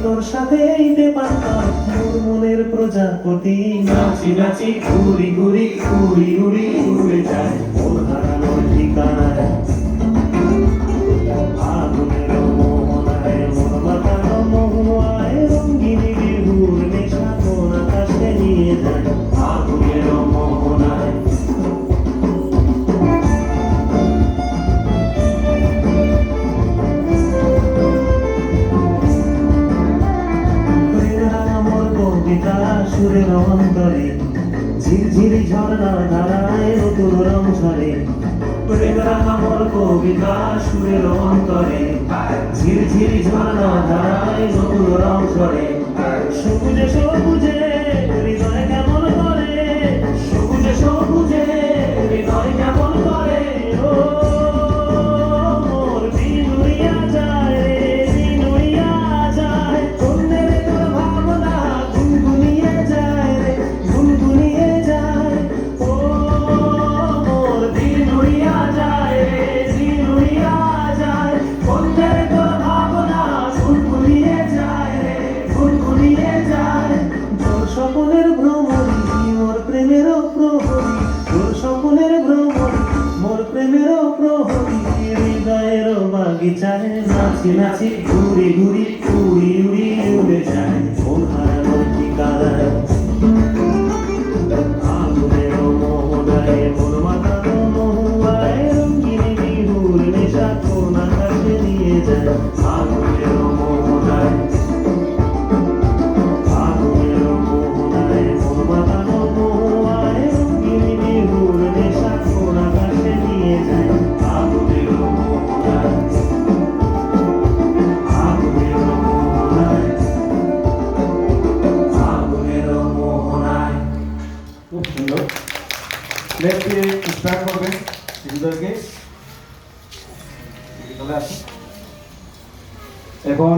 তোর সাথে মোর মনের প্রজাপতি নাচি নাচি ঘুরি ঘুরি ঘুরি ঘুরি উড়ে যায় মন হারানোর ঠিকানায় আগুনের মোহনায় মন মাতানো মহুয়ায় রঙ্গিনী বিহুর নেশা কোন আকাশে নিয়ে যায় আগুনের মোহনায় সুরের অন্তরে ঝিরঝিরি ঝর্ণা ধারায় নতুন রং ঝরে প্রেমের আমার কবিতা সুরের অন্তরে ঝিরঝিরি ঝর্ণা ধারায় নতুন রং ঝরে সবুজে সবুজে হৃদয় কেমন করে সবুজে সবুজে হৃদয় কেমন করে ও মোর দিন উড়িয়া যায় রে দিন উড়িয়া যায় অন্যের তোর ভাবনা গুনগুনিয়ে যায় রে গুনগুনিয়ে যায় ও মোর দিন উড়িয়া যায় রে দিন উড়িয়া যায় অন্যের তোর ভাবনা গুনগুনিয়ে যায় রে গুনগুনিয়ে যায় তোর সকলের ভ্রমণী মোর প্রেমের প্রহরী তোর সকলের ভ্রমণী মোর প্রেমের প্রহরী হৃদয়ের বাগিচায় নাচি নাচি ঘুরি ঘুরি উড়ি উড়ি উড়ে যায় মন হারানোর ঠিকানায় আগুনের মোহনায় মন মাতানো মহুয়ায় রঙ্গিনী বিহুর নেশা কোন আকাশে নিয়ে যায় আগুনের মোহনায় আগুনের মোহনায় মন মাতানো মহুয়ায় রঙ্গিনী বিহুর নেশা কোন আকাশে নিয়ে যায় আগুনের মোহনায় আগুনের মোহনায় আগুনের মোহনায়। খুব সুন্দর। নেক্সট স্টার্ট করবেন শিশুদেরকে চলে আসুন এখন।